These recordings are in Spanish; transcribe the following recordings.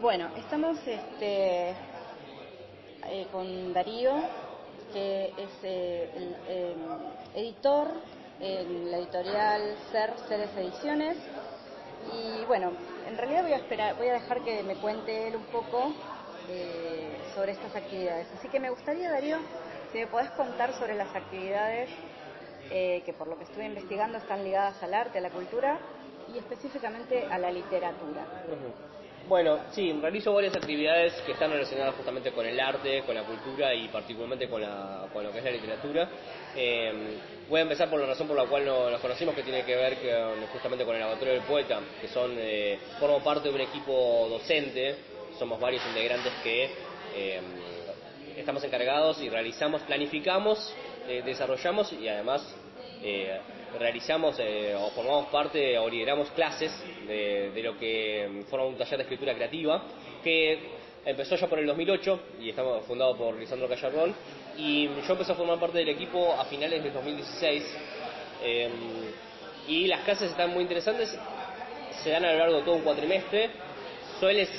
Bueno, estamos con Darío, que es el editor en la editorial Ceres Ediciones. Y bueno, en realidad voy a dejar que me cuente él un poco sobre estas actividades. Así que me gustaría, Darío, si me podés contar sobre las actividades que por lo que estuve investigando están ligadas al arte, a la cultura y específicamente a la literatura. Bueno, sí, realizo varias actividades que están relacionadas justamente con el arte, con la cultura y particularmente con lo que es la literatura. Voy a empezar por la razón por la cual nos conocimos, que tiene que ver justamente con el Laboratorio del Poeta, que formo parte de un equipo docente. Somos varios integrantes que estamos encargados y planificamos, desarrollamos y además realizamos o formamos parte o lideramos clases de lo que forma un taller de escritura creativa que empezó ya por el 2008 y estamos fundado por Lisandro Gallardón, y yo empecé a formar parte del equipo a finales del 2016, y las clases están muy interesantes, se dan a lo largo de todo un cuatrimestre.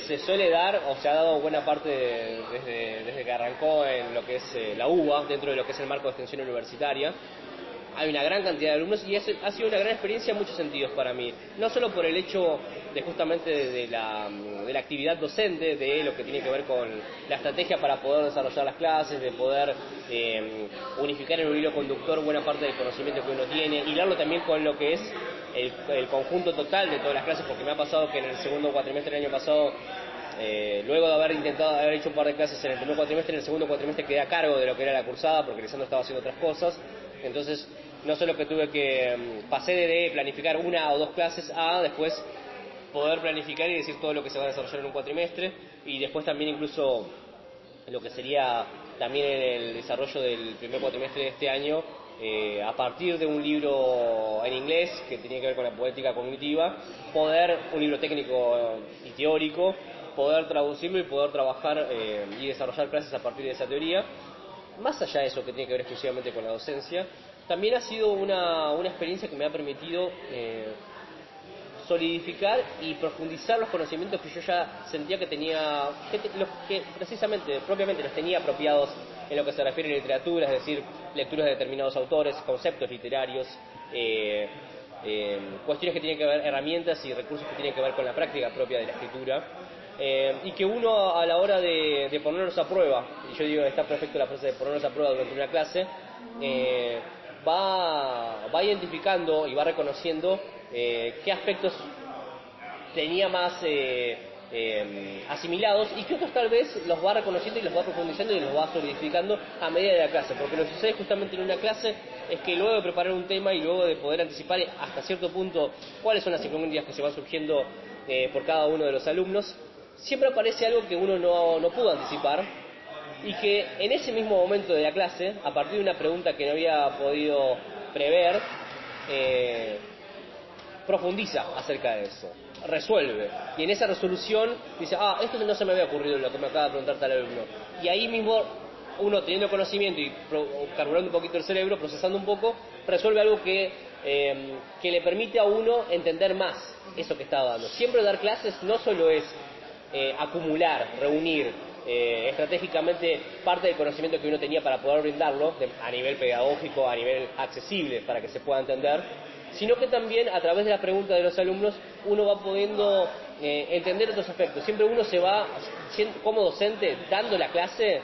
Se suele dar, o se ha dado buena parte desde que arrancó en lo que es la UBA, dentro de lo que es el marco de extensión universitaria. Hay una gran cantidad de alumnos y ha sido una gran experiencia en muchos sentidos para mí. No solo por el hecho de justamente de la actividad docente, de lo que tiene que ver con la estrategia para poder desarrollar las clases, de poder unificar en un hilo conductor buena parte del conocimiento que uno tiene, hilarlo también con lo que es el conjunto total de todas las clases, porque me ha pasado que en el segundo cuatrimestre del año pasado, luego de haber hecho un par de clases en el primer cuatrimestre, en el segundo cuatrimestre quedé a cargo de lo que era la cursada, porque Lisandro estaba haciendo otras cosas. Entonces, no solo que pasé de planificar una o dos clases a después poder planificar y decir todo lo que se va a desarrollar en un cuatrimestre, y después también incluso lo que sería también en el desarrollo del primer cuatrimestre de este año, a partir de un libro en inglés que tenía que ver con la poética cognitiva, un libro técnico y teórico, poder traducirlo y poder trabajar y desarrollar clases a partir de esa teoría. Más allá de eso que tiene que ver exclusivamente con la docencia, también ha sido una experiencia que me ha permitido solidificar y profundizar los conocimientos que yo ya sentía que tenía, que precisamente, propiamente los tenía apropiados en lo que se refiere a literatura, es decir, lecturas de determinados autores, conceptos literarios, cuestiones que tienen que ver, herramientas y recursos que tienen que ver con la práctica propia de la escritura, y que uno a la hora de ponerlos a prueba, y yo digo, está perfecto la frase de ponerlos a prueba durante una clase, va identificando y va reconociendo qué aspectos tenía más asimilados y que otros tal vez los va reconociendo y los va profundizando y los va solidificando a medida de la clase, porque lo que sucede justamente en una clase es que luego de preparar un tema y luego de poder anticipar hasta cierto punto cuáles son las incongruencias que se van surgiendo por cada uno de los alumnos, siempre aparece algo que uno no pudo anticipar, y que en ese mismo momento de la clase, a partir de una pregunta que no había podido prever, profundiza acerca de eso, resuelve, y en esa resolución dice, esto no se me había ocurrido lo que me acaba de preguntar tal alumno, y ahí mismo uno, teniendo conocimiento y carburando un poquito el cerebro, procesando un poco, resuelve algo que le permite a uno entender más eso que estaba dando. Siempre dar clases no solo es acumular, reunir estratégicamente parte del conocimiento que uno tenía para poder brindarlo a nivel pedagógico, a nivel accesible para que se pueda entender, sino que también a través de la pregunta de los alumnos uno va pudiendo entender otros aspectos. Siempre uno se va, como docente, dando la clase,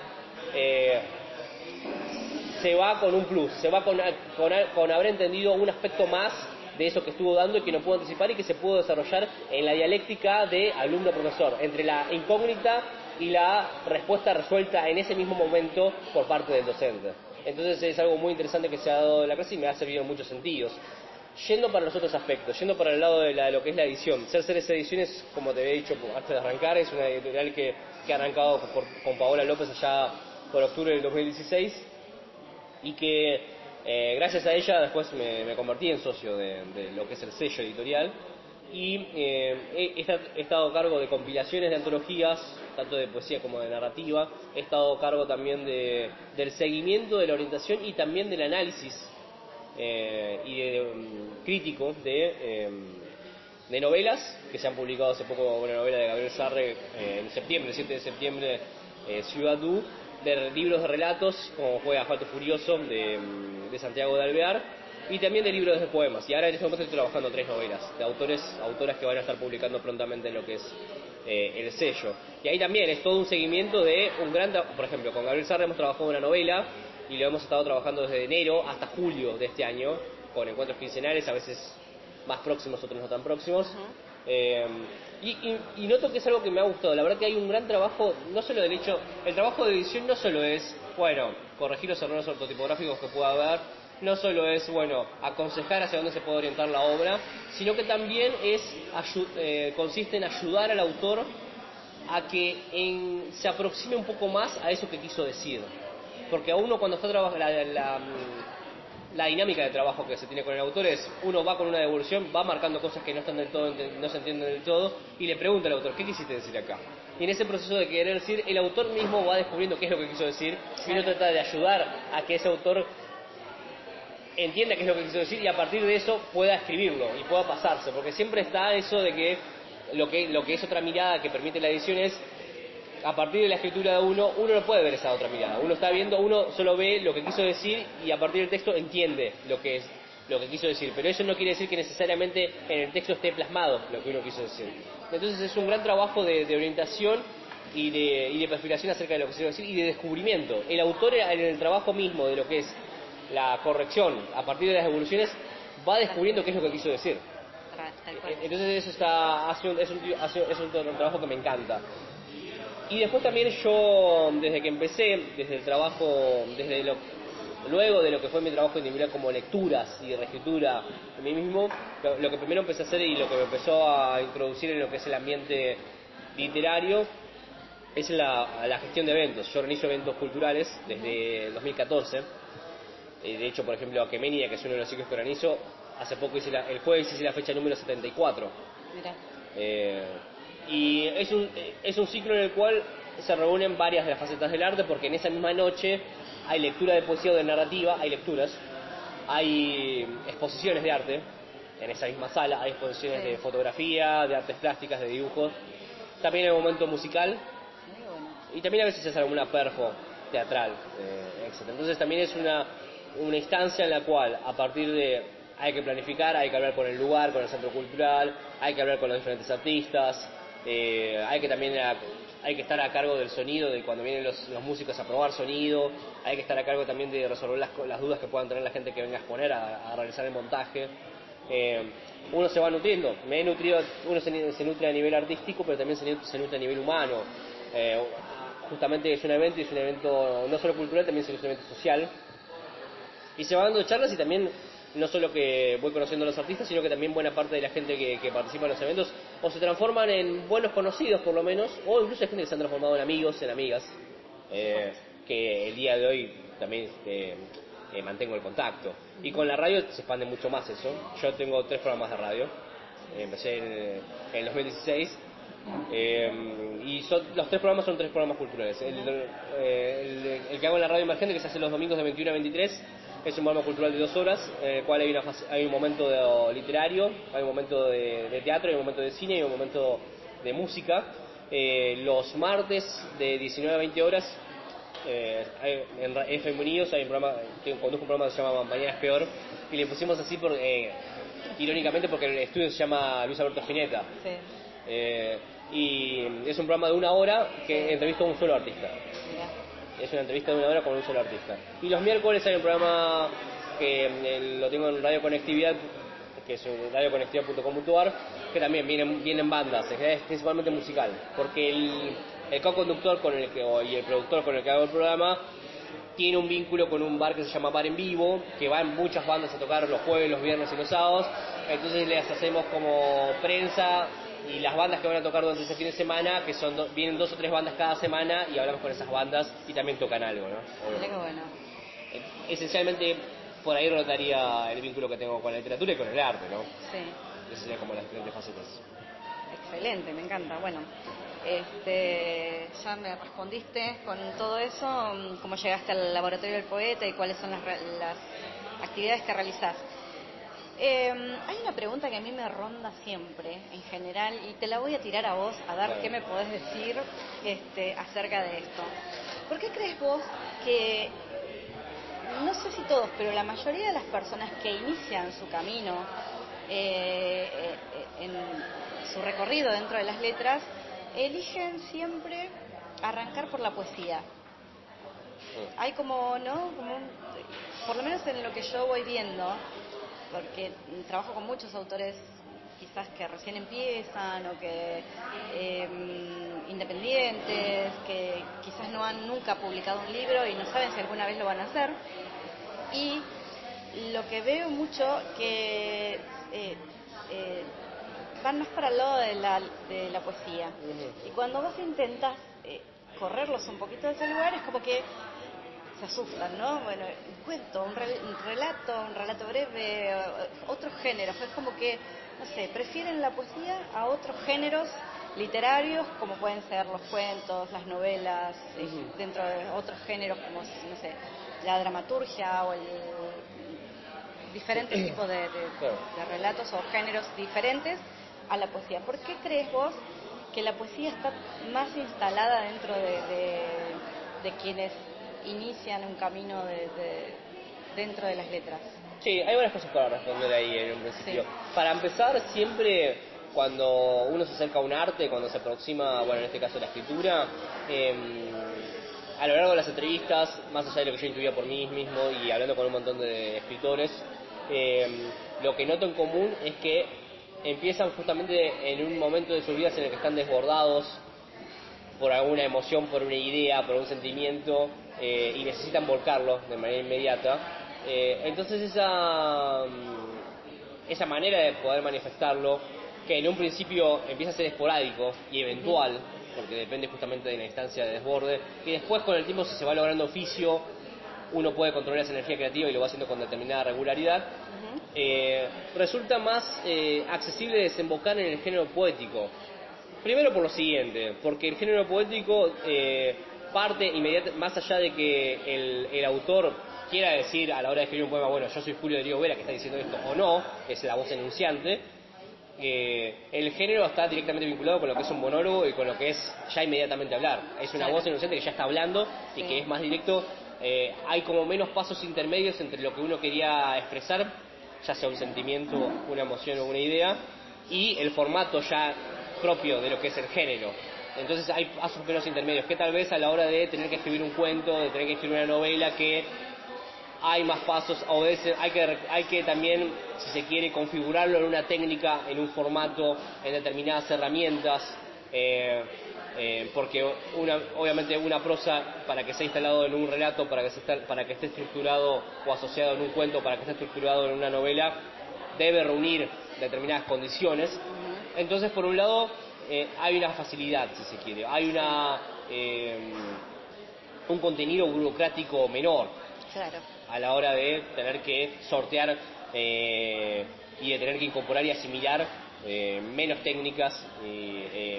se va con un plus, se va con haber entendido un aspecto más de eso que estuvo dando y que no pudo anticipar y que se pudo desarrollar en la dialéctica de alumno-profesor, entre la incógnita y la respuesta resuelta en ese mismo momento por parte del docente. Entonces es algo muy interesante que se ha dado en la clase y me ha servido en muchos sentidos. Yendo para los otros aspectos, yendo para el lado de lo que es la edición, Ceres Ediciones, como te había dicho antes de arrancar, es una editorial que ha arrancado con Paola López allá por octubre del 2016 y que gracias a ella después me convertí en socio de lo que es el sello editorial, y he estado a cargo de compilaciones de antologías, tanto de poesía como de narrativa. He estado a cargo también del seguimiento de la orientación y también del análisis y crítico de novelas, que se han publicado hace poco una novela de Gabriel Sarre en septiembre, 7 de septiembre, Ciudad Du, de libros de relatos, como fue Asfalto Furioso, de Santiago de Alvear, y también de libros de poemas. Y ahora en este momento estoy trabajando 3 novelas, de autoras que van a estar publicando prontamente en lo que es el sello. Y ahí también es todo un seguimiento de un gran... Por ejemplo, con Gabriel Sarre hemos trabajado una novela, y lo hemos estado trabajando desde enero hasta julio de este año, con encuentros quincenales, a veces más próximos, otros no tan próximos. Y noto que es algo que me ha gustado. La verdad que hay un gran trabajo, no solo del hecho, el trabajo de edición no solo es, bueno, corregir los errores ortotipográficos que pueda haber, no solo es, bueno, aconsejar hacia dónde se puede orientar la obra, sino que también consiste en ayudar al autor a que se aproxime un poco más a eso que quiso decir. Porque a uno cuando está trabajando, la dinámica de trabajo que se tiene con el autor es, uno va con una devolución, va marcando cosas que no están del todo, no se entienden del todo, y le pregunta al autor, ¿qué quisiste decir acá? Y en ese proceso de querer decir, el autor mismo va descubriendo qué es lo que quiso decir, y uno trata de ayudar a que ese autor entienda qué es lo que quiso decir, y a partir de eso pueda escribirlo, y pueda pasarse, porque siempre está eso de que lo que es otra mirada que permite la edición es, a partir de la escritura de uno no puede ver esa otra mirada. Uno está viendo, uno solo ve lo que quiso decir y a partir del texto entiende lo que quiso decir. Pero eso no quiere decir que necesariamente en el texto esté plasmado lo que uno quiso decir. Entonces es un gran trabajo de orientación y de perfilación acerca de lo que se quiso decir y de descubrimiento. El autor en el trabajo mismo de lo que es la corrección, a partir de las evoluciones, va descubriendo qué es lo que quiso decir. Entonces eso es un trabajo que me encanta. Y después también yo, desde que empecé, desde el trabajo, luego de lo que fue mi trabajo individual como lecturas y reescritura de mí mismo, lo que primero empecé a hacer y lo que me empezó a introducir en lo que es el ambiente literario es la gestión de eventos. Yo organizo eventos culturales desde 2014. De hecho, por ejemplo, Aquemenia, que es uno de los ciclos que organizo, hace poco el jueves hice la fecha número 74. Mirá. Y es un ciclo en el cual se reúnen varias de las facetas del arte, porque en esa misma noche hay lectura de poesía o de narrativa, hay lecturas, hay exposiciones de arte en esa misma sala, hay exposiciones de fotografía, de artes plásticas, de dibujos, también hay un momento musical y también a veces se hace alguna perfo teatral, etc. Entonces también es una instancia en la cual a partir de hay que planificar, hay que hablar con el lugar, con el centro cultural, hay que hablar con los diferentes artistas, hay que estar a cargo del sonido, de cuando vienen los músicos a probar sonido, hay que estar a cargo también de resolver las dudas que puedan tener la gente que venga a exponer, a realizar el montaje. Uno se va nutriendo, me he nutrido, uno se nutre a nivel artístico, pero también se nutre a nivel humano. Justamente es un evento no solo cultural, también es un evento social. Y se van dando charlas y también no solo que voy conociendo a los artistas, sino que también buena parte de la gente que participa en los eventos o se transforman en buenos conocidos por lo menos, o incluso hay gente que se han transformado en amigos, en amigas, que el día de hoy también mantengo el contacto. Y con la radio se expande mucho más eso. Yo tengo 3 programas de radio, empecé en el 2016. Y los 3 programas son 3 programas culturales. El que hago en la radio emergente, que se hace los domingos de 21 a 23, es un programa cultural de 2 horas, en el cual hay un momento literario, hay un momento de teatro, hay un momento de cine y un momento de música. Los martes de 19 a 20 horas, en FM Unidos hay un programa, conduzco un programa que se llama Mañana es Peor, y le pusimos así irónicamente porque el estudio se llama Luis Alberto Spinetta. Sí. Y es un programa de 1 hora que entrevista a un solo artista. Es una entrevista de 1 hora con un solo artista. Y los miércoles hay un programa que lo tengo en Radio Conectividad, que es radioconectividad.com.ar, que también vienen bandas, es principalmente musical, porque el co-conductor y el productor con el que hago el programa tiene un vínculo con un bar que se llama Bar en Vivo, que van muchas bandas a tocar los jueves, los viernes y los sábados. Entonces les hacemos como prensa y las bandas que van a tocar durante ese fin de semana, que vienen 2 o 3 bandas cada semana y hablamos con esas bandas y también tocan algo, ¿no? Qué bueno. Esencialmente por ahí rotaría el vínculo que tengo con la literatura y con el arte, ¿no? Sí. Esas serían como las diferentes facetas. Excelente, me encanta. Bueno, ya me respondiste con todo eso, cómo llegaste al laboratorio del poeta y cuáles son las actividades que realizás. Hay una pregunta que a mí me ronda siempre, en general, y te la voy a tirar a vos, a ver Claro. qué me podés decir acerca de esto. ¿Por qué crees vos que, no sé si todos, pero la mayoría de las personas que inician su camino en su recorrido dentro de las letras, eligen siempre arrancar por la poesía? Hay como, ¿no? Por lo menos en lo que yo voy viendo, porque trabajo con muchos autores quizás que recién empiezan o que independientes, que quizás no han nunca publicado un libro y no saben si alguna vez lo van a hacer. Y lo que veo mucho que van más para el lado de la poesía. Y cuando vos intentas correrlos un poquito de ese lugar, es como que se asustan, ¿no? Bueno, un cuento, un relato breve, otros géneros. Es como que, no sé, prefieren la poesía a otros géneros literarios, como pueden ser los cuentos, las novelas, dentro de otros géneros como, no sé, la dramaturgia o diferentes tipos de relatos o géneros diferentes a la poesía. ¿Por qué crees vos que la poesía está más instalada dentro de quienes inician un camino dentro de las letras? Sí, hay varias cosas para responder ahí en un principio. Sí. Para empezar, siempre cuando uno se acerca a un arte, cuando se aproxima, bueno, en este caso la escritura, a lo largo de las entrevistas, más allá de lo que yo intuía por mí mismo y hablando con un montón de escritores, lo que noto en común es que empiezan justamente en un momento de sus vidas en el que están desbordados por alguna emoción, por una idea, por un sentimiento, y necesitan volcarlo de manera inmediata. Entonces esa manera de poder manifestarlo, que en un principio empieza a ser esporádico y eventual, porque depende justamente de la instancia de desborde, y después con el tiempo, si se va logrando oficio, uno puede controlar esa energía creativa y lo va haciendo con determinada regularidad, resulta más accesible desembocar en el género poético. Primero por lo siguiente, porque el género poético parte inmediatamente, más allá de que el autor quiera decir a la hora de escribir un poema, bueno, yo soy Julio Darío Vera que está diciendo esto, o no, es la voz enunciante, el género está directamente vinculado con lo que es un monólogo y con lo que es ya inmediatamente hablar. Es una voz enunciante que ya está hablando y que es más directo. Hay como menos pasos intermedios entre lo que uno quería expresar, ya sea un sentimiento, una emoción o una idea, y el formato ya propio de lo que es el género. Entonces hay pasos menos intermedios, que tal vez a la hora de tener que escribir un cuento, de tener que escribir una novela, que hay más pasos, a veces hay que también, si se quiere, configurarlo en una técnica, en un formato, en determinadas herramientas, porque obviamente una prosa, para que sea instalado en un relato, para que esté estructurado o asociado en un cuento, para que esté estructurado en una novela, debe reunir determinadas condiciones. Entonces, por un lado, hay una facilidad, si se quiere, hay un contenido burocrático menor. Claro. A la hora de tener que sortear y de tener que incorporar y asimilar menos técnicas,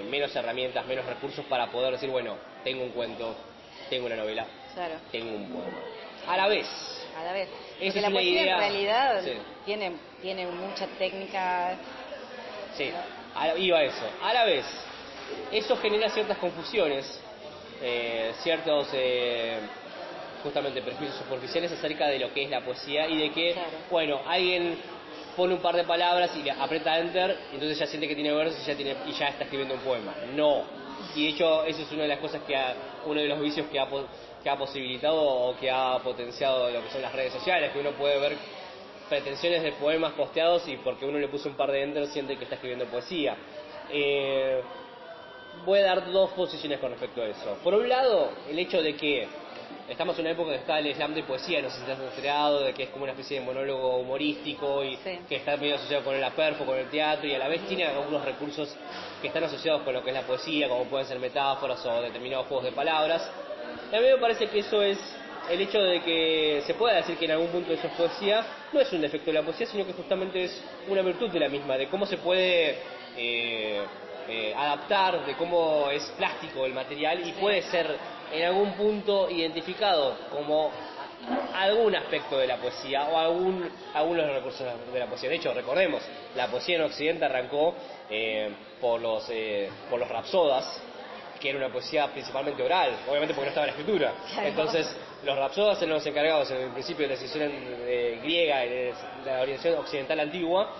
menos herramientas, menos recursos para poder decir, bueno, tengo un cuento, tengo una novela, Claro. tengo un poema. A la vez. Porque la poesía idea, en realidad sí, tiene mucha técnica. Sí, iba a eso. A la vez, eso genera ciertas confusiones, ciertos justamente prejuicios superficiales acerca de lo que es la poesía y de que, bueno, alguien pone un par de palabras y le aprieta enter y entonces ya siente que tiene versos y ya está escribiendo un poema. No. Y de hecho, eso es una de las cosas uno de los vicios que ha posibilitado o que ha potenciado lo que son las redes sociales, que uno puede ver pretensiones de poemas posteados y porque uno le puso un par de enter siente que está escribiendo poesía. Voy a dar dos posiciones con respecto a eso. Por un lado, el hecho de que estamos en una época que está el slam de poesía, no sé si te has enterado, de que es como una especie de monólogo humorístico y que está medio asociado con el aperfo, con el teatro, y a la vez tiene algunos recursos que están asociados con lo que es la poesía, como pueden ser metáforas o determinados juegos de palabras. Y a mí me parece que eso es, el hecho de que se pueda decir que en algún punto eso es poesía, no es un defecto de la poesía, sino que justamente es una virtud de la misma, de cómo se puede adaptar, de cómo es plástico el material y puede ser en algún punto identificado como algún aspecto de la poesía o algunos recursos de la poesía. De hecho, recordemos, la poesía en Occidente arrancó por los rapsodas, que era una poesía principalmente oral, obviamente porque no estaba la escritura. Claro. Entonces, los rapsodas eran los encargados en el principio de la civilización griega, de la orientación occidental antigua,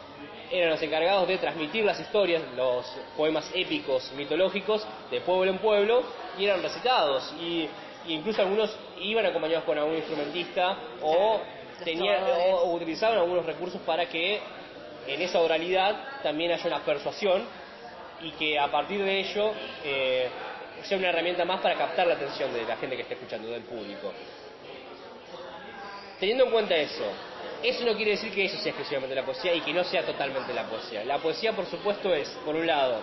eran los encargados de transmitir las historias, los poemas épicos, mitológicos, de pueblo en pueblo, y eran recitados. Y incluso algunos iban acompañados con algún instrumentista o utilizaban algunos recursos para que en esa oralidad también haya una persuasión y que a partir de ello sea una herramienta más para captar la atención de la gente que está escuchando, del público. Teniendo en cuenta eso no quiere decir que eso sea exclusivamente la poesía y que no sea totalmente la poesía. La poesía, por supuesto, es, por un lado,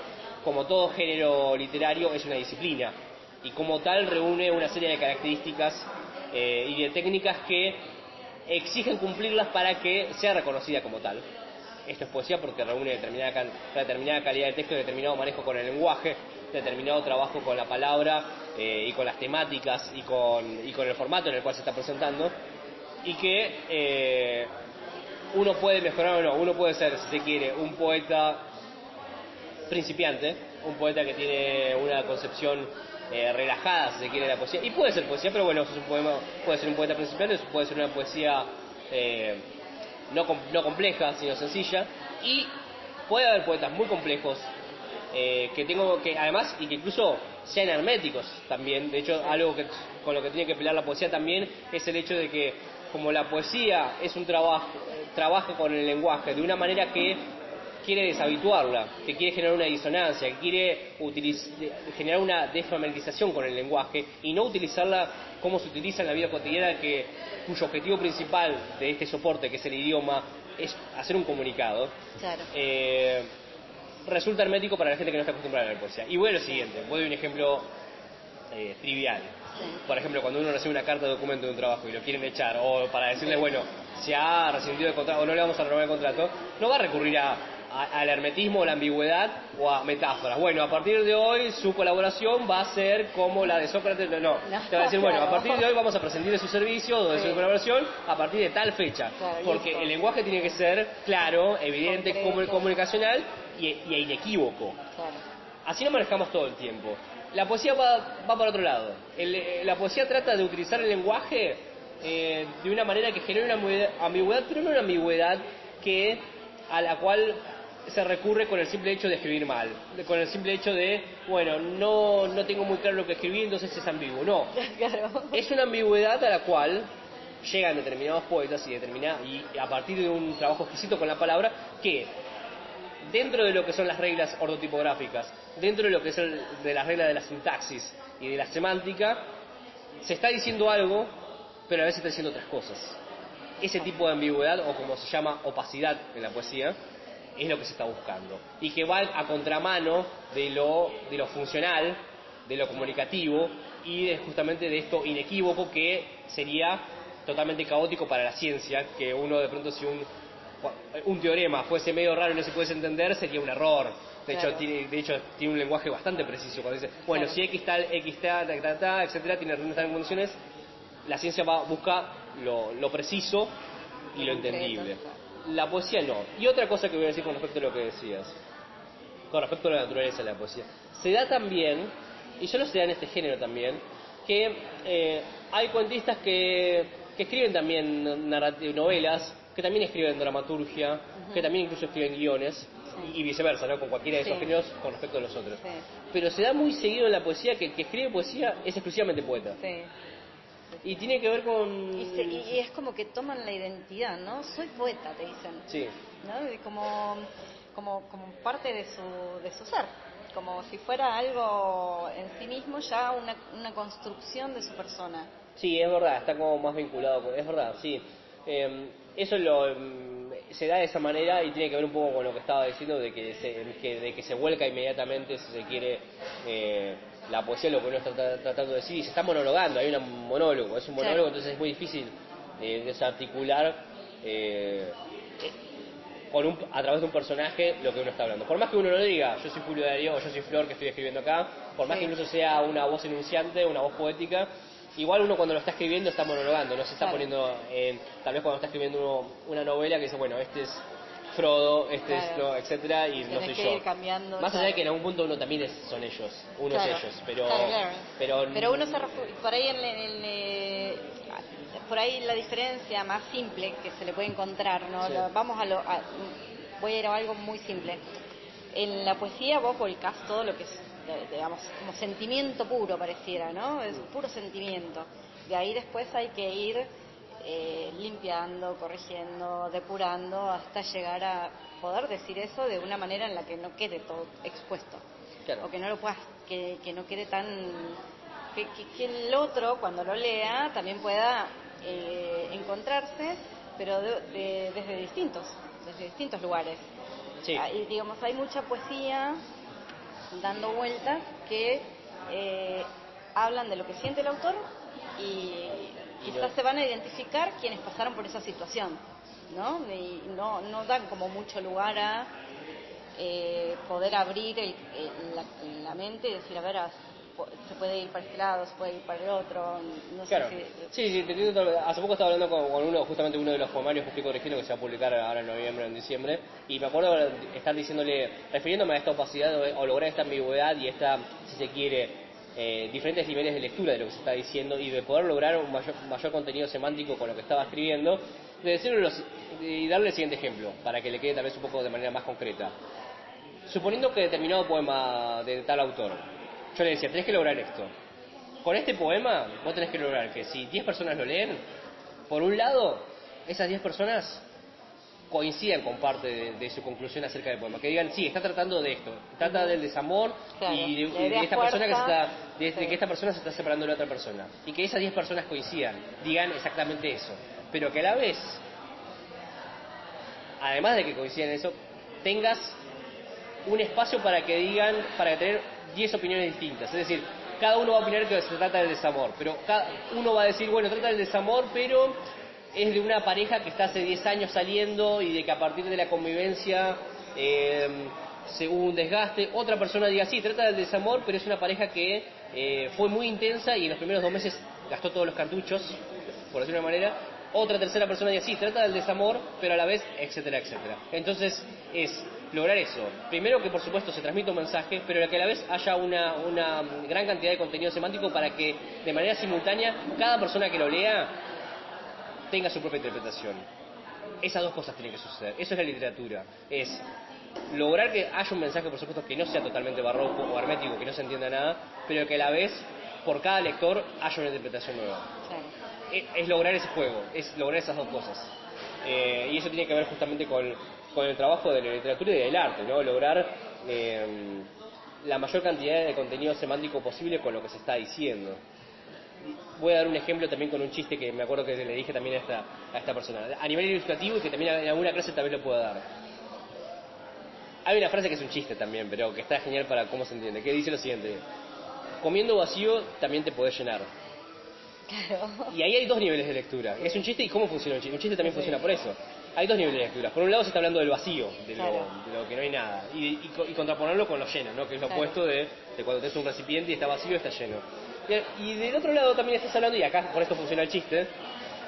como todo género literario, es una disciplina y como tal reúne una serie de características y de técnicas que exigen cumplirlas para que sea reconocida como tal. Esto es poesía porque reúne determinada calidad de texto, determinado manejo con el lenguaje, determinado trabajo con la palabra y con las temáticas y con el formato en el cual se está presentando, y que uno puede mejorar o no. Uno puede ser, si se quiere, un poeta principiante, un poeta que tiene una concepción relajada, si se quiere, de la poesía, y puede ser poesía, pero bueno, eso es un poema, puede ser un poeta principiante, puede ser una poesía no compleja, sino sencilla, y puede haber poetas muy complejos que además, y que incluso sean herméticos también. De hecho, algo con lo que tiene que pelear la poesía también es el hecho de que, como la poesía es un trabaja con el lenguaje de una manera que quiere deshabituarla, que quiere generar una disonancia, que quiere generar una desfamiliarización con el lenguaje y no utilizarla como se utiliza en la vida cotidiana, cuyo objetivo principal de este soporte, que es el idioma, es hacer un comunicado. Claro. Resulta hermético para la gente que no está acostumbrada a la poesía. Y bueno, lo siguiente, voy a un ejemplo trivial. Sí. Por ejemplo, cuando uno recibe una carta de documento de un trabajo y lo quieren echar, o para decirle, bueno, se ha rescindido el contrato o no le vamos a renovar el contrato, no va a recurrir al hermetismo o la ambigüedad o a metáforas. Bueno, a partir de hoy su colaboración va a ser como la de Sócrates. No. Te va a decir, bueno, a partir de hoy vamos a prescindir de su servicio o de su colaboración a partir de tal fecha. Claro, porque listo. el lenguaje tiene que ser claro, evidente, Concreto. comunicacional y inequívoco. Claro. Así lo manejamos todo el tiempo. La poesía va para otro lado. La poesía trata de utilizar el lenguaje de una manera que genere una ambigüedad, pero no una ambigüedad a la cual se recurre con el simple hecho de escribir mal, con el simple hecho de, bueno, no tengo muy claro lo que escribí, entonces es ambiguo. No, Claro. es una ambigüedad a la cual llegan determinados poetas y a partir de un trabajo exquisito con la palabra, que dentro de lo que son las reglas ortotipográficas, dentro de lo que es de las reglas de la sintaxis y de la semántica, se está diciendo algo, pero a veces está diciendo otras cosas. Ese tipo de ambigüedad, o como se llama opacidad en la poesía, es lo que se está buscando. Y que va a contramano de lo funcional, de lo comunicativo y justamente de esto inequívoco que sería totalmente caótico para la ciencia, que uno de pronto, si un teorema fuese medio raro y no se pudiese entender, sería un error. De hecho, tiene un lenguaje bastante preciso. Cuando dice, bueno, si X tal, etcétera, tiene estas condiciones, la ciencia busca lo preciso y lo entendible. La poesía no. Y otra cosa que voy a decir con respecto a lo que decías, con respecto a la naturaleza de la poesía, se da también, y solo se da en este género también, que hay cuentistas que escriben también novelas, que también escriben dramaturgia, que también incluso escriben guiones, y viceversa, ¿no? Con cualquiera de esos géneros con respecto a los otros. Sí. Pero se da muy seguido en la poesía que el que escribe poesía es exclusivamente poeta. Sí. Y tiene que ver con... Y es como que toman la identidad, ¿no? Soy poeta, te dicen. Sí. ¿No? Y como parte de su ser. Como si fuera algo en sí mismo, ya una construcción de su persona. Sí, es verdad, está como más vinculado, es verdad, sí. Eso se da de esa manera y tiene que ver un poco con lo que estaba diciendo de que se vuelca inmediatamente, si se quiere, la poesía, lo que uno está tratando de decir, y se está monologando, hay un monólogo, es un monólogo, entonces es muy difícil desarticular a través de un personaje lo que uno está hablando. Por más que uno lo diga, yo soy Julio Darío o yo soy Flor que estoy escribiendo acá, por más que incluso sea una voz enunciante, una voz poética, igual uno cuando lo está escribiendo está monologando, no se está Claro. poniendo en, tal vez cuando está escribiendo una novela que dice, bueno, este es Frodo, este es Claro. etcétera, y no Tenés soy que yo. ir cambiando, Más allá claro. de que en algún punto uno también son ellos, uno Claro. es ellos, pero Claro. pero Pero uno se por ahí por ahí la diferencia más simple que se le puede encontrar, ¿no? Sí. Vamos voy a ir a algo muy simple. En la poesía vos volcás todo lo que es, digamos, como sentimiento puro pareciera, ¿no? Es puro sentimiento. De ahí después hay que ir limpiando, corrigiendo, depurando, hasta llegar a poder decir eso de una manera en la que no quede todo expuesto. Claro. O que no lo puedas, que no quede tan... Que el otro, cuando lo lea, también pueda encontrarse, pero desde distintos lugares. Sí. Y digamos, hay mucha poesía dando vueltas que hablan de lo que siente el autor y quizás se van a identificar quienes pasaron por esa situación, ¿no? Y no dan como mucho lugar a poder abrir la mente y decir, a ver, se puede ir para este lado, se puede ir para el otro, no Claro. sé Sí, te entiendo todo. Hace poco estaba hablando con justamente uno de los poemarios que estoy corrigiendo que se va a publicar ahora en noviembre o en diciembre, y me acuerdo estar diciéndole, refiriéndome a esta opacidad o lograr esta ambigüedad y esta, si se quiere, diferentes niveles de lectura de lo que se está diciendo y de poder lograr un mayor contenido semántico con lo que estaba escribiendo, de decirle y darle el siguiente ejemplo, para que le quede tal vez un poco de manera más concreta. Suponiendo que determinado poema de tal autor, yo le decía, tenés que lograr esto. Con este poema, vos tenés que lograr que si 10 personas lo leen, por un lado, esas 10 personas coincidan con parte de su conclusión acerca del poema. Que digan, sí, está tratando de esto. Trata del desamor Claro, y la de idea esta persona fuerza, de sí. que esta persona se está separando de la otra persona. Y que esas 10 personas coincidan, digan exactamente eso. Pero que a la vez, además de que coincidan en eso, tengas un espacio para que digan, para tener 10 opiniones distintas. Es decir, cada uno va a opinar que se trata del desamor, pero cada uno va a decir, bueno, trata del desamor, pero es de una pareja que está hace 10 años saliendo y de que a partir de la convivencia se hubo un desgaste. Otra persona diga, sí, trata del desamor, pero es una pareja que fue muy intensa y en los primeros 2 meses gastó todos los cartuchos, por decirlo de una manera. Otra tercera persona diga, sí, trata del desamor, pero a la vez, etcétera, etcétera. Entonces, es lograr eso. Primero que por supuesto se transmita un mensaje, pero que a la vez haya una gran cantidad de contenido semántico para que de manera simultánea cada persona que lo lea tenga su propia interpretación. Esas dos cosas tienen que suceder. Eso es la literatura. Es lograr que haya un mensaje, por supuesto, que no sea totalmente barroco o hermético, que no se entienda nada, pero que a la vez, por cada lector, haya una interpretación nueva. Claro. Es lograr ese juego, es lograr esas dos cosas. Y eso tiene que ver justamente con el trabajo de la literatura y del arte, ¿no? Lograr la mayor cantidad de contenido semántico posible con lo que se está diciendo. Voy a dar un ejemplo también con un chiste que me acuerdo que le dije también a esta persona, a nivel ilustrativo y que también en alguna clase también lo puedo dar. Hay una frase que es un chiste también, pero que está genial para cómo se entiende, que dice lo siguiente: comiendo vacío también te podés llenar. Claro. Y ahí hay dos niveles de lectura. Es un chiste, y ¿cómo funciona un chiste? Un chiste también funciona por eso. Hay dos niveles de lectura. Por un lado se está hablando del vacío, de lo que no hay nada, y contraponerlo con lo lleno, ¿no? Que es lo opuesto de cuando tenés un recipiente y está vacío y está lleno. Y del otro lado también estás hablando, y acá por esto funciona el chiste,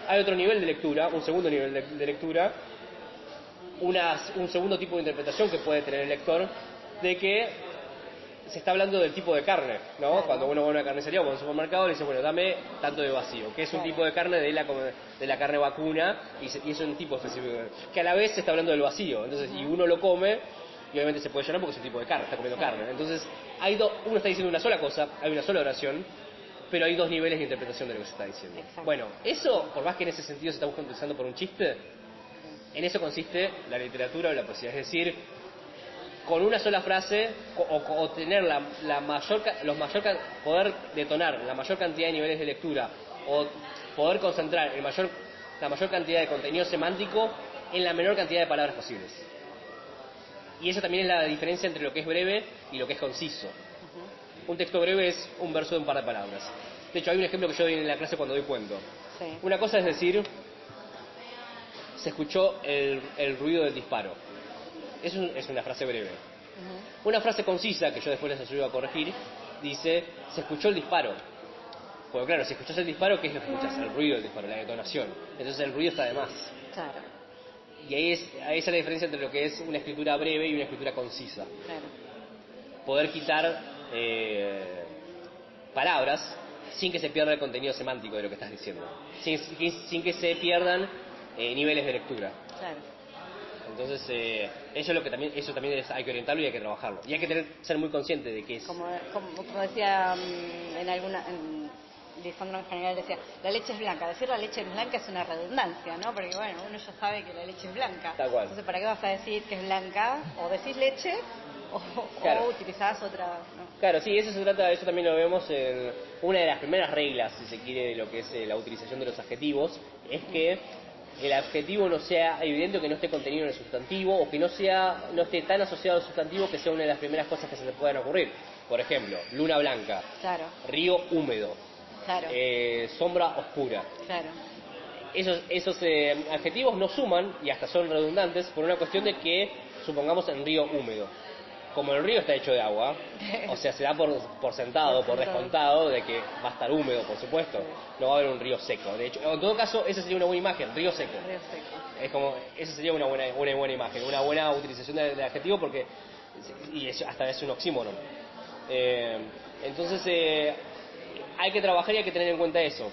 hay otro nivel de lectura, un segundo nivel de lectura, un segundo tipo de interpretación que puede tener el lector, de que se está hablando del tipo de carne, ¿no? Claro. Cuando uno va a una carnicería o a un supermercado le dice, bueno, dame tanto de vacío, que es un tipo de carne de la carne vacuna, y es un tipo específico, que a la vez se está hablando del vacío, entonces, y uno lo come, y obviamente se puede llenar porque es un tipo de carne, está comiendo carne. Entonces, uno está diciendo una sola cosa, hay una sola oración, pero hay dos niveles de interpretación de lo que se está diciendo. Exacto. Bueno, eso, por más que en ese sentido se está utilizando por un chiste, en eso consiste la literatura o la poesía, es decir, con una sola frase o tener poder detonar la mayor cantidad de niveles de lectura o poder concentrar la mayor cantidad de contenido semántico en la menor cantidad de palabras posibles. Y eso también es la diferencia entre lo que es breve y lo que es conciso. Un texto breve es un verso de un par de palabras. De hecho, hay un ejemplo que yo doy en la clase cuando doy cuento. Sí. Una cosa es decir, se escuchó el ruido del disparo. Es una frase breve. Una frase concisa, que yo después les ayudo a corregir, dice, se escuchó el disparo. Porque claro, si escuchás el disparo, ¿qué es lo que escuchás? El ruido del disparo, la detonación. Entonces el ruido está de más. Claro, Y ahí es la diferencia entre lo que es una escritura breve y una escritura concisa. claro. Poder quitar palabras sin que se pierda el contenido semántico de lo que estás diciendo. Sin que se pierdan niveles de lectura. Claro. Entonces, eso también hay que orientarlo y hay que trabajarlo. Y hay que ser muy consciente de que es... Como decía Lisandro en general decía, la leche es blanca. Decir la leche es blanca es una redundancia, ¿no? Porque bueno, uno ya sabe que la leche es blanca. Tal cual. Entonces, ¿para qué vas a decir que es blanca? O decís leche Claro. o utilizás otra... ¿no? Claro, sí, eso también lo vemos en una de las primeras reglas, si se quiere, de lo que es la utilización de los adjetivos, es que el adjetivo no sea evidente, que no esté contenido en el sustantivo, o que no esté tan asociado al sustantivo que sea una de las primeras cosas que se te puedan ocurrir. Por ejemplo, luna blanca, Claro, río húmedo, claro, sombra oscura. claro. Esos adjetivos no suman y hasta son redundantes por una cuestión de que, supongamos, en río húmedo. Como el río está hecho de agua, o sea, se da por sentado, por descontado, de que va a estar húmedo, por supuesto. No va a haber un río seco. De hecho, en todo caso, esa sería una buena imagen, río seco. Río seco. Es como, esa sería una buena imagen, una buena utilización de adjetivo, porque y hasta es un oxímoron. Entonces, hay que trabajar y hay que tener en cuenta eso.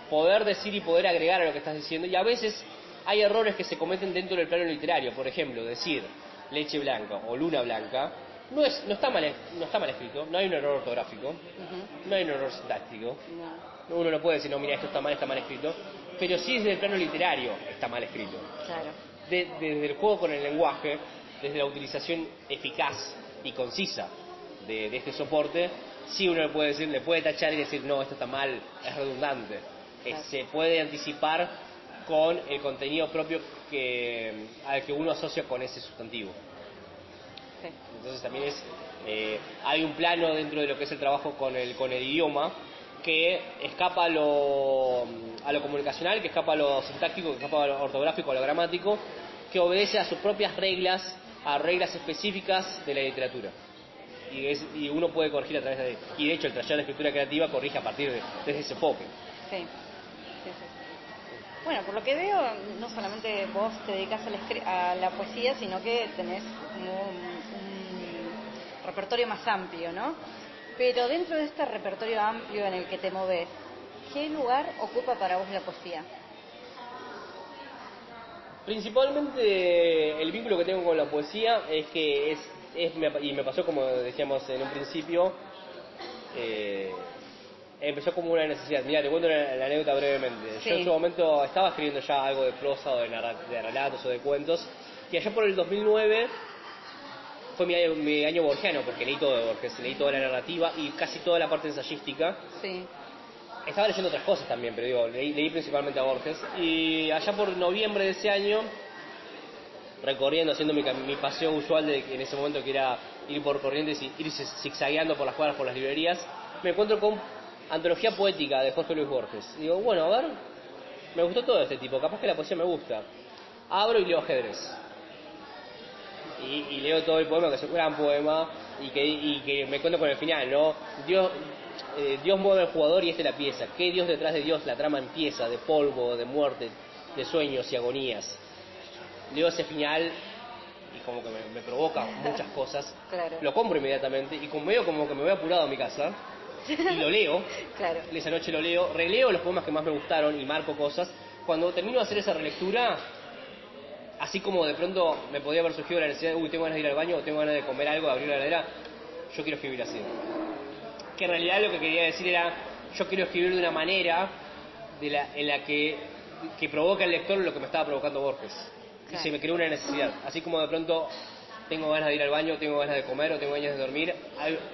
Poder decir y poder agregar a lo que estás diciendo. Y a veces hay errores que se cometen dentro del plano literario. Por ejemplo, decir leche blanca o luna blanca no está mal escrito, no hay un error ortográfico, no hay un error sintáctico. No, Uno no puede decir, no, mira, esto está mal escrito, pero sí desde el plano literario está mal escrito. claro. Desde el juego con el lenguaje, desde la utilización eficaz y concisa de este soporte, sí uno le puede tachar y decir, no, esto está mal, es redundante. Claro. Se puede anticipar con el contenido propio al que uno asocia con ese sustantivo. Sí. Entonces también hay un plano dentro de lo que es el trabajo con el idioma que escapa a lo comunicacional, que escapa a lo sintáctico, que escapa a lo ortográfico, a lo gramático, que obedece a sus propias reglas, a reglas específicas de la literatura. Y uno puede corregir a través y de hecho el taller de escritura creativa corrige a partir de ese enfoque. Sí. Sí, sí. Bueno, por lo que veo, no solamente vos te dedicas a la poesía, sino que tenés como un repertorio más amplio, ¿no? Pero dentro de este repertorio amplio en el que te movés, ¿qué lugar ocupa para vos la poesía? Principalmente el vínculo que tengo con la poesía es que y me pasó como decíamos en un principio, empezó como una necesidad. Mira, te cuento la anécdota brevemente. Sí. Yo en su momento estaba escribiendo ya algo de prosa o de relatos o de cuentos, y allá por el 2009 fue mi año borgiano, porque leí todo de Borges, leí toda la narrativa y casi toda la parte ensayística. Sí. Estaba leyendo otras cosas también, pero digo, leí principalmente a Borges. Y allá por noviembre de ese año, recorriendo, haciendo mi paseo usual en ese momento, que era ir por Corrientes y irse zigzagueando por las cuadras, por las librerías, me encuentro con Antología Poética de Jorge Luis Borges. Y digo, bueno, a ver, me gustó todo este tipo, capaz que la poesía me gusta. Abro y leo Ajedrez. Y leo todo el poema, que es un gran poema, y que me encuentro con el final, ¿no? Dios mueve al jugador y esta es la pieza. ¿Qué Dios detrás de Dios? La trama empieza, de polvo, de muerte, de sueños y agonías. Leo ese final y como que me provoca muchas cosas. Claro. Lo compro inmediatamente y como veo como que me voy apurado a mi casa y lo leo. Claro. Esa noche lo leo, releo los poemas que más me gustaron y marco cosas. Cuando termino de hacer esa relectura, así como de pronto me podía haber surgido la necesidad de, tengo ganas de ir al baño, o tengo ganas de comer algo, de abrir la heladera, yo quiero escribir así. Que en realidad lo que quería decir era, yo quiero escribir de una manera en la que provoca al lector lo que me estaba provocando Borges. Y se me creó una necesidad. Así como de pronto tengo ganas de ir al baño, tengo ganas de comer o tengo ganas de dormir,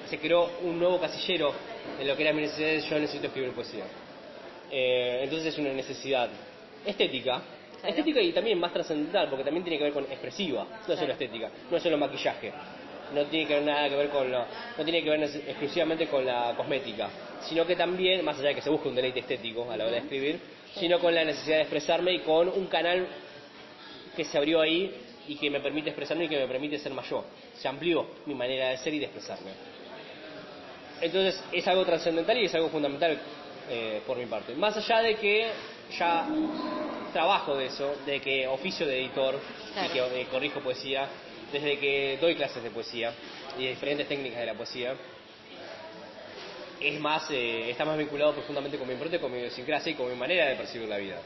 se creó un nuevo casillero en lo que era mi necesidad de yo necesito escribir poesía. Entonces es una necesidad estética. Claro. Estética y también más trascendental, porque también tiene que ver con expresiva, no es solo estética, no es solo maquillaje, no tiene nada que ver no tiene que ver exclusivamente con la cosmética, sino que también, más allá de que se busque un deleite estético a la hora de escribir, sino con la necesidad de expresarme y con un canal que se abrió ahí y que me permite expresarme y que me permite ser más yo. Se amplió mi manera de ser y de expresarme. Entonces es algo trascendental y es algo fundamental por mi parte. Más allá de que ya trabajo de eso, de que oficio de editor, claro, y que corrijo poesía, desde que doy clases de poesía y de diferentes técnicas de la poesía, es más, está más vinculado profundamente con mi impronta, con mi idiosincrasia y con mi manera de percibir la vida.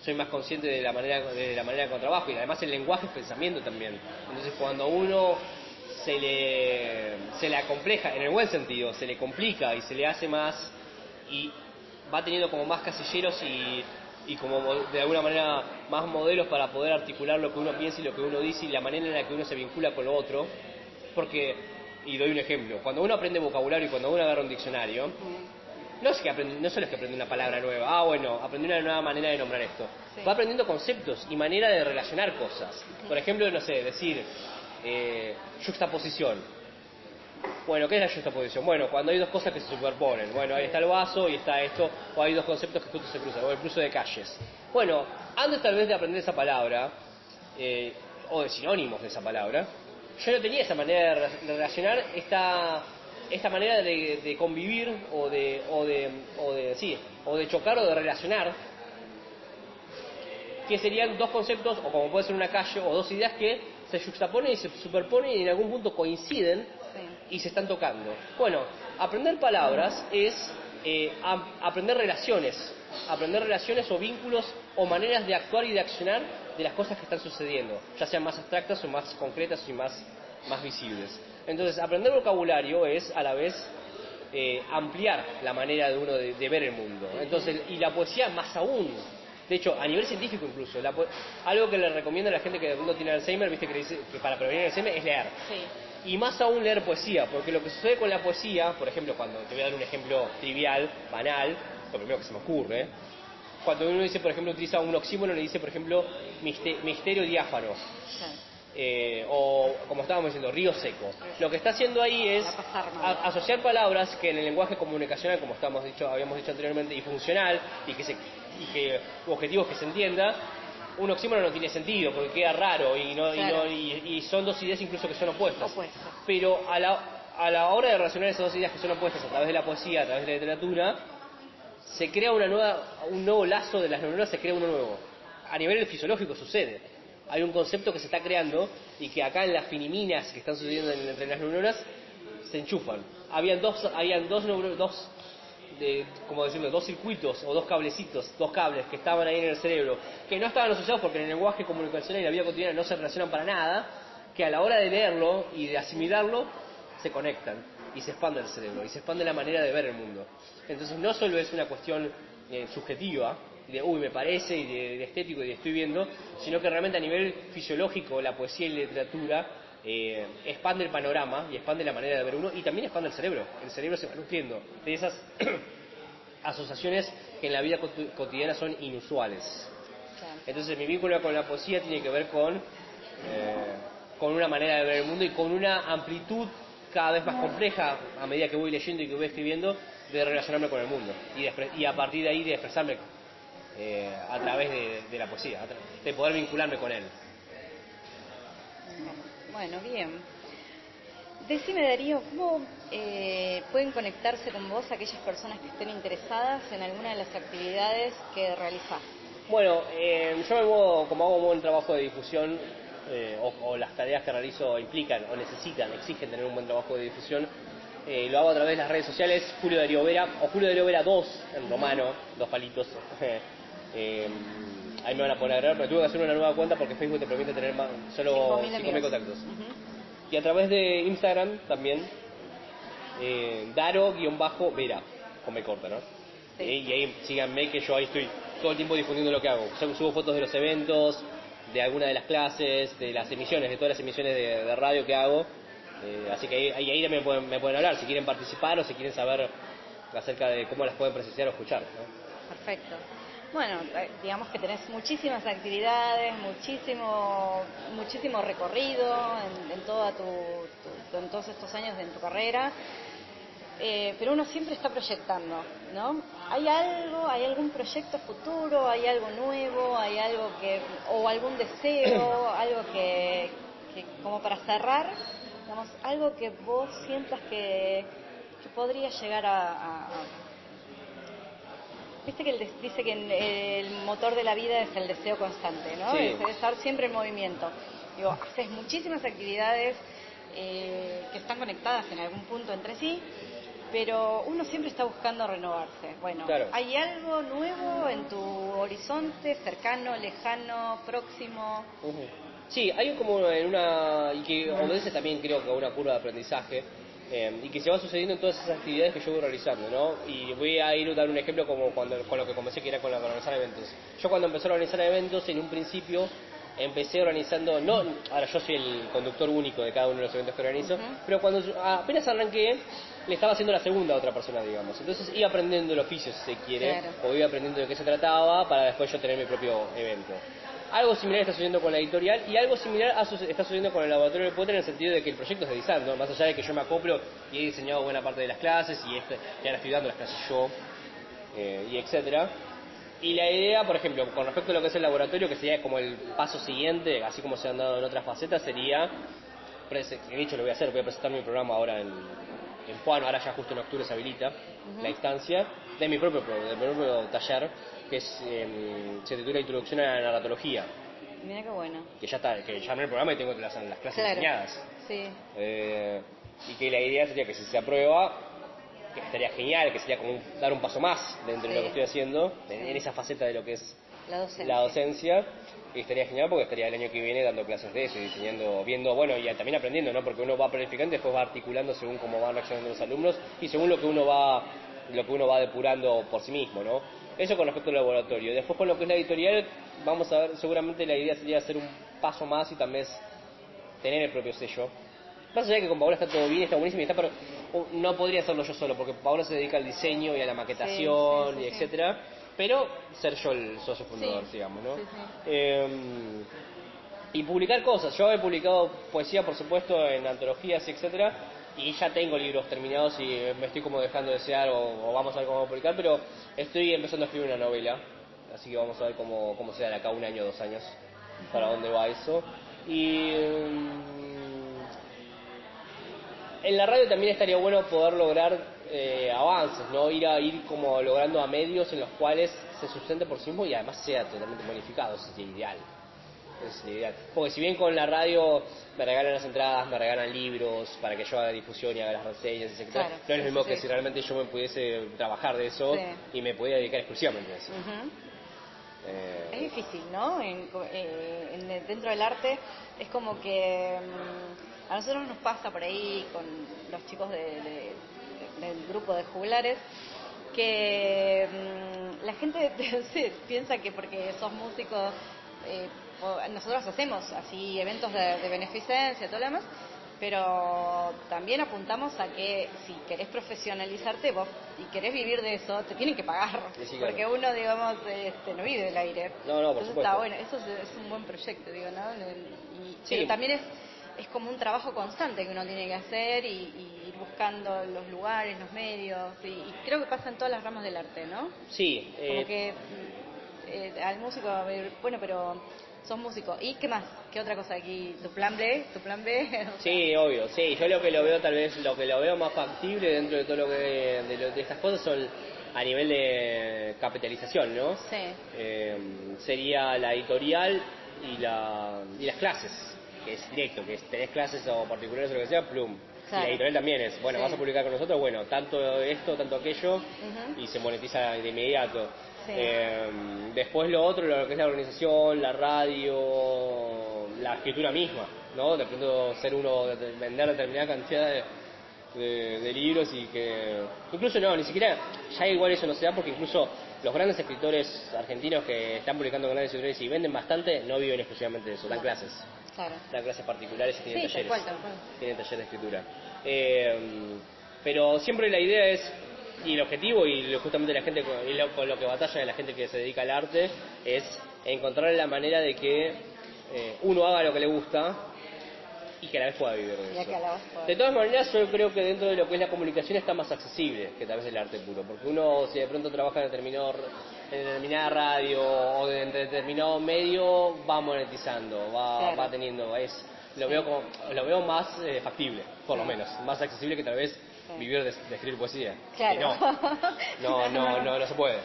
Soy más consciente de la manera con trabajo, y además el lenguaje es pensamiento también. Entonces cuando uno se le acompleja, en el buen sentido, se le complica y se le hace más, y va teniendo como más casilleros y como de alguna manera más modelos para poder articular lo que uno piensa y lo que uno dice y la manera en la que uno se vincula con lo otro. Porque, y doy un ejemplo, cuando uno aprende vocabulario y cuando uno agarra un diccionario, no solo es que aprende una palabra nueva, aprendí una nueva manera de nombrar esto. Sí. Va aprendiendo conceptos y manera de relacionar cosas. Por ejemplo, no sé, decir juxtaposición. Bueno, ¿qué es la juxtaposición? Bueno, cuando hay dos cosas que se superponen. Bueno, ahí está el vaso y está esto, o hay dos conceptos que justo se cruzan, o el cruce de calles. Bueno, antes tal vez de aprender esa palabra, o de sinónimos de esa palabra, yo no tenía esa manera de relacionar esta manera de convivir o de chocar o de relacionar, que serían dos conceptos, o como puede ser una calle, o dos ideas que se juxtaponen y se superponen y en algún punto coinciden, sí, y se están tocando. Bueno, aprender palabras es aprender relaciones o vínculos o maneras de actuar y de accionar de las cosas que están sucediendo, ya sean más abstractas o más concretas y más visibles. Entonces, aprender vocabulario es a la vez ampliar la manera de uno de ver el mundo. Entonces, y la poesía más aún. De hecho, a nivel científico incluso, algo que le recomiendo a la gente que de pronto tiene Alzheimer, viste que dice que para prevenir el Alzheimer es leer. Sí. Y más aún leer poesía, porque lo que sucede con la poesía, por ejemplo, cuando te voy a dar un ejemplo trivial, banal, lo primero que se me ocurre, cuando uno dice, por ejemplo, utiliza un oxímono, le dice, por ejemplo, misterio diáfano. Sí. O como estábamos diciendo, río seco. Lo que está haciendo ahí es asociar palabras que en el lenguaje comunicacional, como habíamos dicho anteriormente, y funcional, y que objetivos que se entienda, un oxímono no tiene sentido porque queda raro y son dos ideas incluso que son opuestas. Pero a la hora de relacionar esas dos ideas que son opuestas a través de la poesía, a través de la literatura, se crea un nuevo lazo de las neuronas, se crea uno nuevo. A nivel fisiológico sucede. Hay un concepto que se está creando y que acá en las finiminas que están sucediendo entre las neuronas se enchufan. Habían dos circuitos o dos cables que estaban ahí en el cerebro, que no estaban asociados porque en el lenguaje comunicacional y la vida cotidiana no se relacionan para nada, que a la hora de leerlo y de asimilarlo se conectan y se expande el cerebro y se expande la manera de ver el mundo. Entonces no solo es una cuestión subjetiva de me parece y de estético y de estoy viendo, sino que realmente a nivel fisiológico la poesía y la literatura expande el panorama y expande la manera de ver uno y también expande el cerebro. El cerebro se va nutriendo de esas asociaciones que en la vida cotidiana son inusuales. Entonces mi vínculo con la poesía tiene que ver con una manera de ver el mundo y con una amplitud cada vez más compleja a medida que voy leyendo y que voy escribiendo de relacionarme con el mundo y a partir de ahí de expresarme a través de la poesía, de poder vincularme con él. Bueno, bien. Decime, Darío, ¿cómo pueden conectarse con vos aquellas personas que estén interesadas en alguna de las actividades que realizás? Bueno, yo como hago un buen trabajo de difusión, o las tareas que realizo implican o exigen tener un buen trabajo de difusión, lo hago a través de las redes sociales, Julio Darío Vera, o Julio Darío Vera 2, en romano, dos palitos. Ahí me van a poner a agregar, pero tuve que hacer una nueva cuenta porque Facebook te permite tener solo 5.000 contactos. Y a través de Instagram también, Daro-Vera, con me corta, ¿no? Sí. Y ahí síganme que yo ahí estoy todo el tiempo difundiendo lo que hago. Yo subo fotos de los eventos, de alguna de las clases, de las emisiones, de todas las emisiones de radio que hago. Así que ahí me pueden hablar si quieren participar o si quieren saber acerca de cómo las pueden presenciar o escuchar, ¿no? Perfecto. Bueno, digamos que tenés muchísimas actividades, muchísimo recorrido en todos estos años en tu carrera, pero uno siempre está proyectando, ¿no? ¿Hay algún proyecto futuro, hay algo nuevo, o algún deseo, algo que como para cerrar, digamos, algo que vos sientas que podría llegar Viste que dice que el motor de la vida es el deseo constante, ¿no? Sí. Es estar siempre en movimiento. Digo, haces muchísimas actividades que están conectadas en algún punto entre sí, pero uno siempre está buscando renovarse. Bueno, Claro. ¿hay algo nuevo en tu horizonte, cercano, lejano, próximo? Ujú. Sí, hay como en una, y que obedece también creo que a una curva de aprendizaje, y que se va sucediendo en todas esas actividades que yo voy realizando, ¿no? Y voy a ir a dar un ejemplo como con lo que comencé, que era con organizar eventos. Yo cuando empecé a organizar eventos, en un principio empecé organizando, no, ahora yo soy el conductor único de cada uno de los eventos que organizo, pero cuando apenas arranqué, le estaba haciendo la segunda a otra persona, digamos. Entonces iba aprendiendo el oficio, si se quiere, Claro. o iba aprendiendo de qué se trataba para después yo tener mi propio evento. Algo similar está sucediendo con la editorial y algo similar está sucediendo con el laboratorio de Potter en el sentido de que el proyecto es de design, ¿no? Más allá de que yo me acoplo y he diseñado buena parte de las clases y ahora estoy dando las clases yo, y etcétera. Y la idea, por ejemplo, con respecto a lo que es el laboratorio, que sería como el paso siguiente, así como se han dado en otras facetas, sería, de hecho lo voy a hacer, voy a presentar mi programa ahora en Puano, ahora ya justo en octubre se habilita la instancia de mi propio taller, que se titula Introducción a la Narratología. Mira qué bueno. Que ya está, que ya en el programa y tengo las clases Claro. diseñadas. Sí. Y que la idea sería que si se aprueba, que estaría genial, que sería como dar un paso más dentro de lo que estoy haciendo, en esa faceta de lo que es la docencia, y estaría genial porque estaría el año que viene dando clases de eso y diseñando, viendo, bueno, y también aprendiendo, ¿no? Porque uno va planificando y después va articulando según cómo van reaccionando los alumnos y según lo que uno va depurando por sí mismo, ¿no? Eso con respecto al laboratorio. Después con lo que es la editorial, vamos a ver, seguramente la idea sería hacer un paso más y también tener el propio sello. Más allá de que con Paola está todo bien, está buenísimo, pero no podría hacerlo yo solo, porque Paola se dedica al diseño y a la maquetación y etcétera, pero ser yo el socio fundador, digamos, ¿no? Y publicar cosas. Yo he publicado poesía, por supuesto, en antologías y etcétera, y ya tengo libros terminados y me estoy como dejando de desear o vamos a ver cómo publicar, pero estoy empezando a escribir una novela, así que vamos a ver cómo se da de acá 1 año, 2 años, para dónde va eso. Y en la radio también estaría bueno poder lograr avances, ¿no? Ir como logrando a medios en los cuales se sustente por sí mismo y además sea totalmente modificado, eso sería ideal. Es ideal. Porque si bien con la radio me regalan las entradas, me regalan libros para que yo haga difusión y haga las reseñas, etc. Claro, no es lo mismo que si realmente yo me pudiese trabajar de eso y me pudiera dedicar exclusivamente a eso. Es difícil, ¿no? Dentro del arte es como que a nosotros nos pasa por ahí con los chicos del grupo de juglares que la gente piensa que porque sos músico, nosotros hacemos así eventos de beneficencia, todo lo demás, pero también apuntamos a que si querés profesionalizarte vos y querés vivir de eso, te tienen que pagar, sí, claro. porque uno, digamos, no vive del aire. No, por Entonces supuesto. está bueno, eso es un buen proyecto, digo, ¿no? Pero también es como un trabajo constante que uno tiene que hacer y ir buscando los lugares, los medios, y creo que pasa en todas las ramas del arte, ¿no? Sí. Como que al músico, bueno, pero sos músico. ¿Y qué más? ¿Qué otra cosa aquí? ¿Tu plan B? Sí, obvio. Sí, yo lo que lo veo más factible dentro de todo lo que de estas cosas son a nivel de capitalización, ¿no? Sí. Sería la editorial y las clases, que es directo, que es tenés clases o particulares o lo que sea, plum. Claro. Y la editorial también es, bueno, vas a publicar con nosotros, bueno, tanto esto, tanto aquello, y se monetiza de inmediato. Sí. Después lo otro, lo que es la organización, la radio, la escritura misma, ¿no? De pronto vender determinada cantidad de libros y que... Incluso no, ni siquiera, ya igual eso no se da porque incluso los grandes escritores argentinos que están publicando en grandes editoriales y venden bastante, no viven exclusivamente de eso, dan clases. Claro. Dan clases particulares y tienen talleres. Tal cual. Tienen talleres de escritura. Pero siempre la idea es, y el objetivo, y justamente la gente, con lo que batalla la gente que se dedica al arte, es encontrar la manera de que uno haga lo que le gusta y que a la vez pueda vivir de eso. De todas maneras, yo creo que dentro de lo que es la comunicación está más accesible que tal vez el arte puro, porque uno, si de pronto trabaja en determinada radio o en determinado medio, va monetizando, va teniendo, lo veo más factible, por lo menos, más accesible que tal vez vivir de escribir poesía. Claro. Y no se puede,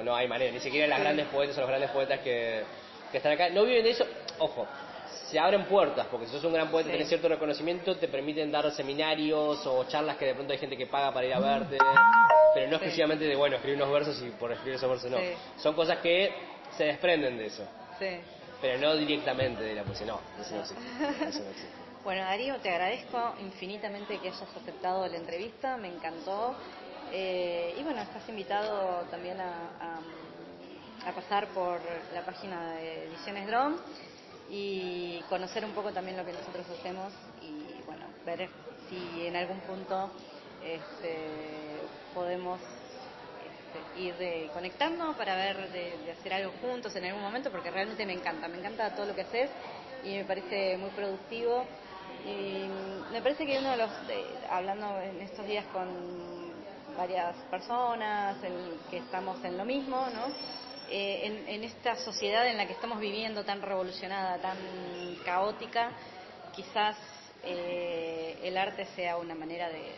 no hay manera, ni siquiera las grandes poetas o los grandes poetas que están acá, no viven de eso, ojo. Se abren puertas, porque si sos un gran poeta y tenés cierto reconocimiento, te permiten dar seminarios o charlas que de pronto hay gente que paga para ir a verte, pero no exclusivamente de, bueno, escribir unos versos y por escribir esos versos, no. Son cosas que se desprenden de eso, pero no directamente de la poesía, no, eso no existe. Bueno, Darío, te agradezco infinitamente que hayas aceptado la entrevista, me encantó, y bueno, estás invitado también a pasar por la página de Ediciones Drom y conocer un poco también lo que nosotros hacemos y bueno, ver si en algún punto podemos ir conectando para ver de hacer algo juntos en algún momento, porque realmente me encanta todo lo que haces y me parece muy productivo y me parece que uno de los, hablando en estos días con varias personas que estamos en lo mismo, ¿no? En esta sociedad en la que estamos viviendo tan revolucionada, tan caótica, quizás el arte sea una manera de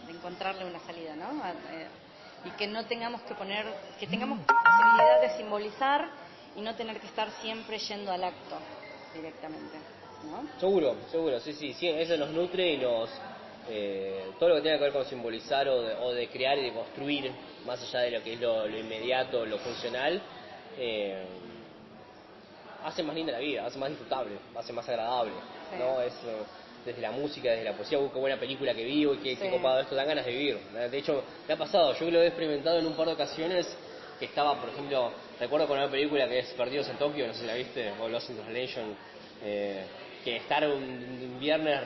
encontrarle una salida, ¿no? Y que no tengamos que tengamos posibilidad de simbolizar y no tener que estar siempre yendo al acto directamente, ¿no? Seguro, sí, eso nos nutre y nos todo lo que tenga que ver con simbolizar o de crear y de construir, más allá de lo que es lo inmediato, lo funcional, hace más linda la vida, hace más disfrutable, hace más agradable, ¿no? Eso, desde la música, desde la poesía, qué buena película que vi, qué copado esto, dan ganas de vivir. De hecho, me ha pasado, yo lo he experimentado en un par de ocasiones, que estaba, por ejemplo, recuerdo con una película que es Perdidos en Tokio, no sé si la viste, o Lost in Translation, que estar un viernes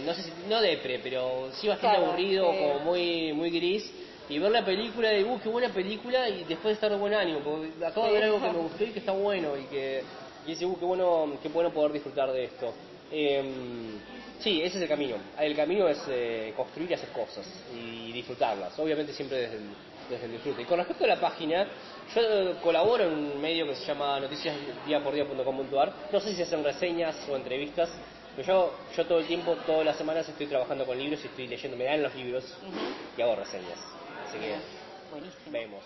no sé si, no depre, pero sí bastante aburrido, como muy gris, y ver la película y qué buena película, y después estar de buen ánimo, porque acabo de ver algo que me gustó y que está bueno, y dice, qué bueno poder disfrutar de esto. Sí, ese es el camino. El camino es construir y hacer cosas y disfrutarlas, obviamente siempre desde el disfrute. Y con respecto a la página, yo colaboro en un medio que se llama noticiasdiapordia.com.ar. No sé si se hacen reseñas o entrevistas, pero yo todo el tiempo, todas las semanas estoy trabajando con libros y estoy leyendo, me dan los libros y hago reseñas. Así que buenísimo. vemos.